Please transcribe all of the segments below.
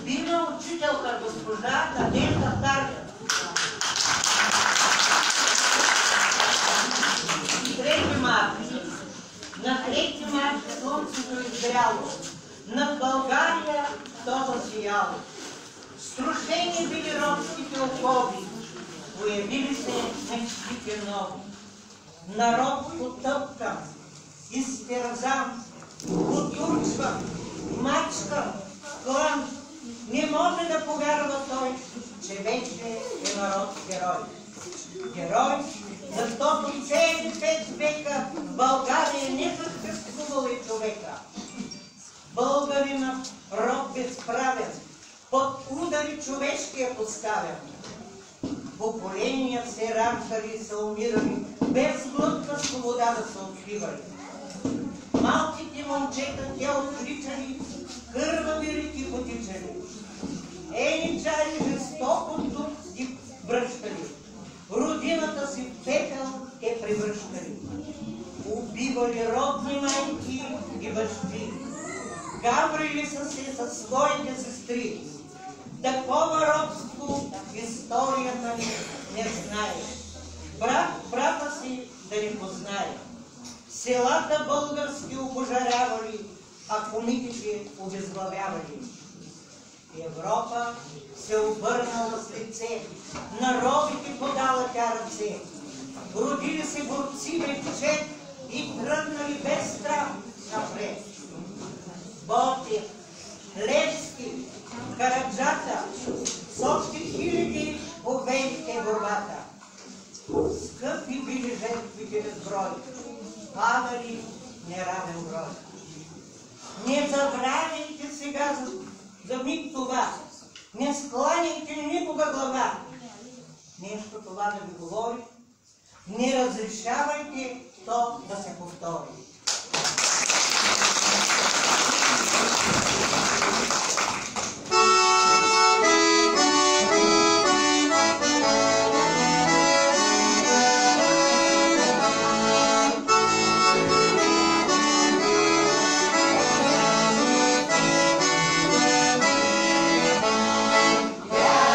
любима учителка госпожа Надежда Таргия. На 3 марта слънцето изгряло, над България то засияло. Струшени били робските окови, появили се мечтите нови. Народ потъпкан, изтерзан, потурчван, мачкан, клан. Не може да повярва той, че вече е народ герой. Герой, защото цели 5 века в България не съществувал и човека. Българинът род безправен, под удари човешкия поставен. Поколения се раждали и са умирали, без глътка свобода да са откривали. Малките момчета те отричали, кървави реки потичали. Еничари жестоко тук ги връщали. Родината си в пепел те превръщали. Убивали родни майки и бащи. Гаврили са се със своите сестри. Такова робство историята ни не знае. Брат брата си да не познае. Селата български опожарявали, а комитите обезглавявали. Европа се обърнала с лице, народите подала тя ръце. Родили се борци вече и тръгнали без страх напред. Ботев, Левски, Караджата, с още хиляди победите борбата. Скъпи били жертвите безброй, падали неравен брой. Не забравяйте сега за миг това, не скланяйте никога глава. Нещо това да ви говори, не разрешавайте то да се повтори. Yeah.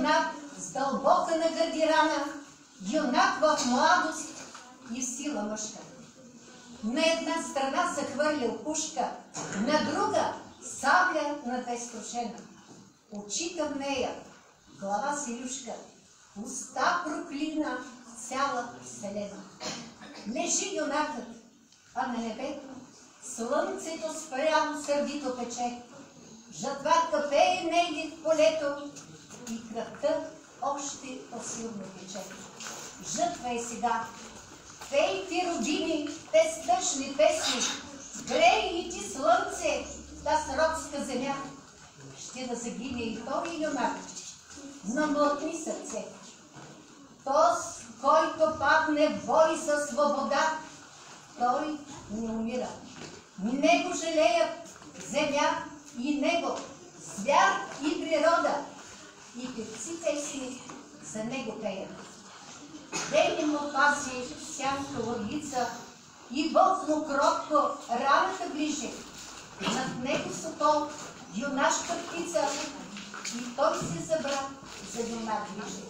юнак с дълбока нагърди рана, юнак в младост и сила мъжка. На една страна се хвърлял пушка, на друга сабля на две струшена. Очи към нея, глава силюшка, уста проклина цяла вселена. Лежи юнакът, а на небето слънцето спрямо сърдито пече. Жатварка пее нейди в полето и кръвта още по-силно тече. Жътва е сега. Пей ти, родини, тез тъжни песни, грей и ти слънце, таз робска земя. Ще да загине и той юнак, но млъкни сърце. Тос, който падне в бой за свобода, той не умира. Него жалеят земя и него, звяр и природа, и певци песни за него пеят. Дей му пази сянка лъвица и вълзно кротко раната ближе. Над него сокол, юнашка птица, и той се забра за юнак ближе.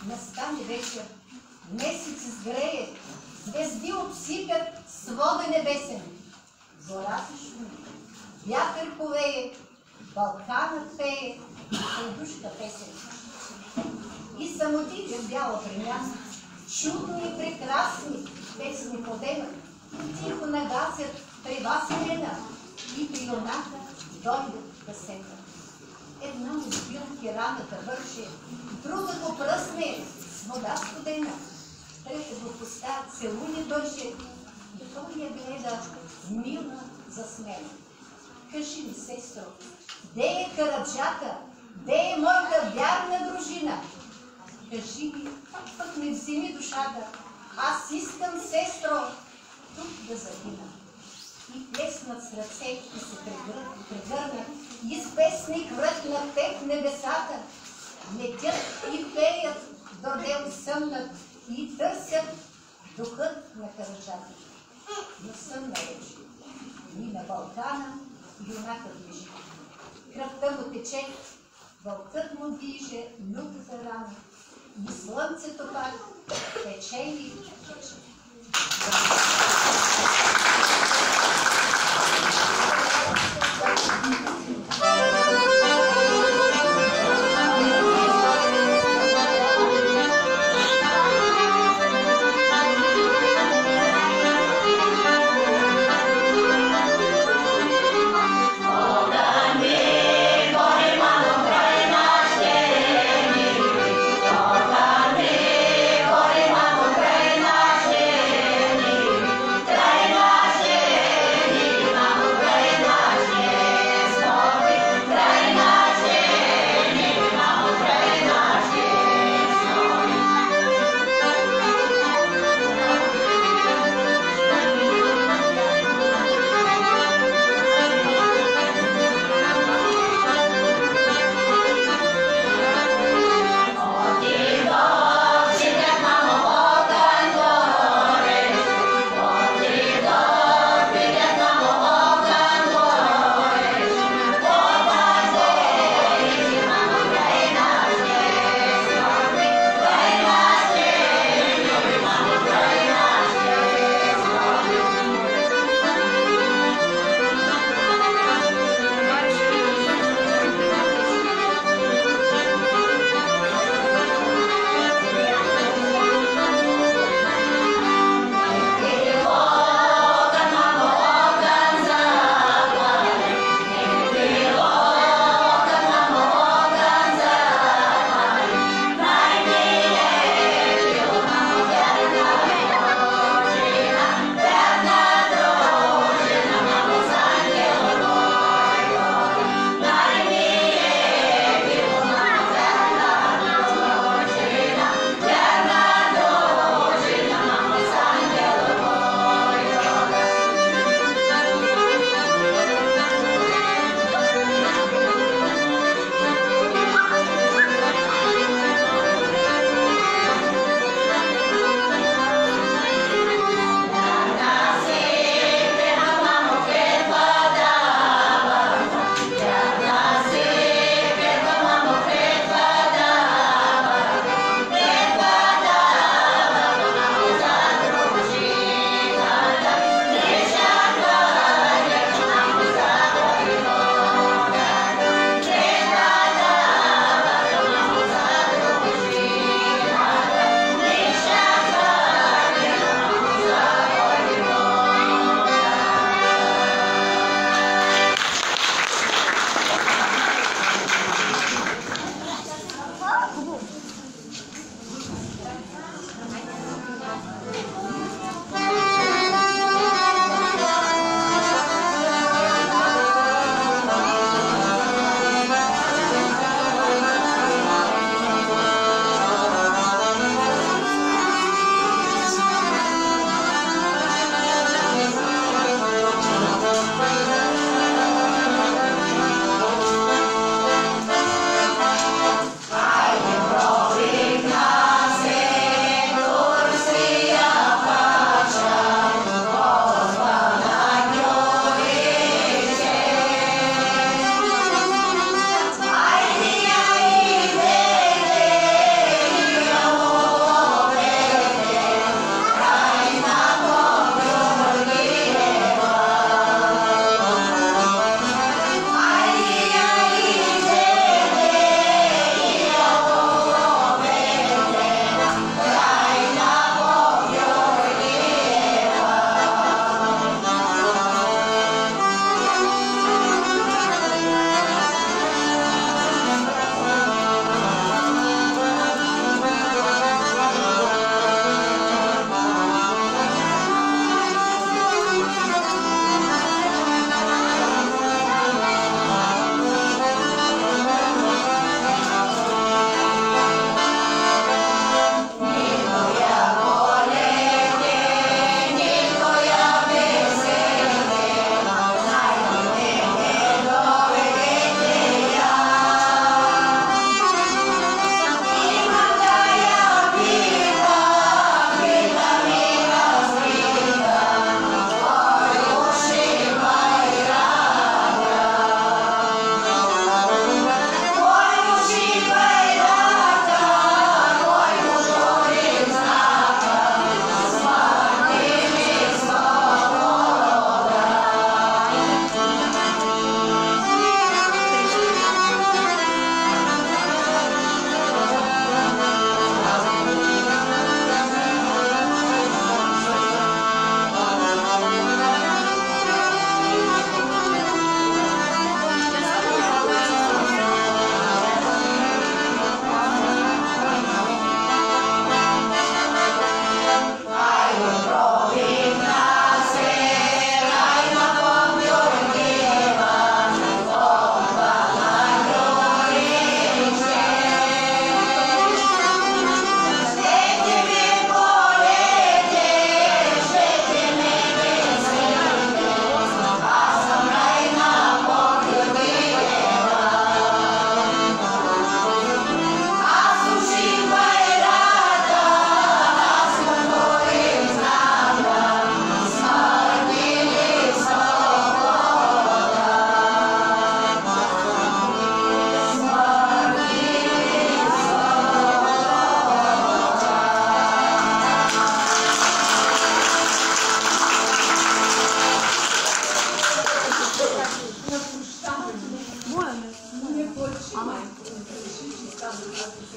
Настане вечер, месец изгрее, звезди обсипят свода небесен. Зора се шуми, вятър повее, Балканът пее, душка песен. И самотите в бяла премяна, чудни и прекрасни песни подемат, тихо нагасят трева сирена и при юнака дойдат касета. Една му сбилки раната върши, друга го пръсне с вода студена, трета го пуста целуни бърже и той я гледа мило засмена. Кажи ми, сестро, де е Караджата, де е моята вярна дружина? Кажи ми, пък ме вземи душата, аз искам, сестро, тук да загина. И плеснат с ръце и се прегърнат, и с песни врътнат теб небесата. Летят и пеят, дордел съмнат, и търсят духът на Караджата. Но съмна вече, и на Балкана юнакът лежи. Кръвта му тече, вълкът му диже лютата рана, и слънцето пак тече и тече. Kraj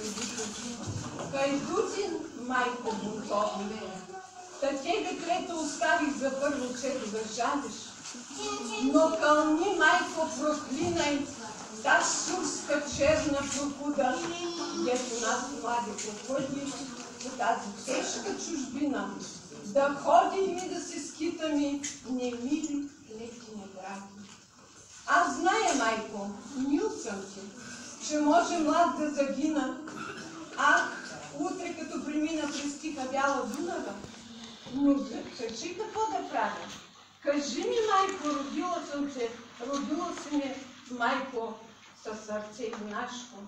родители. Кайдутин, майко бунтовна. Та тебе трето оставих за първо чето да жалиш. Но кълни, майко, проклинай, та сурска черна прокуда, дето нас младите ходи по тази тежка чужбина, да ходим и да се скитаме, немили, леки недраги. Аз зная, майко, мил съм ти, че може млад да загина. Ах, утре като премина през тиха бяла Дунава, но кажи какво да правя. Кажи ми, майко, родила си ме, майко, със сърце юнашко.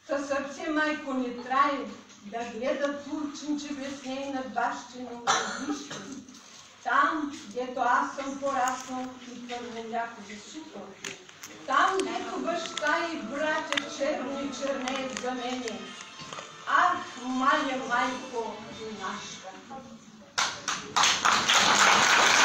Със сърце, майко, не трае да гледа турченче без нейна бащина родище. Там, дето аз съм пораснал и първоляко засупал. Там, дето баща и братя черно и чернеят за мене. Ах, маля, майко, юнашка. Maria,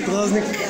Празник.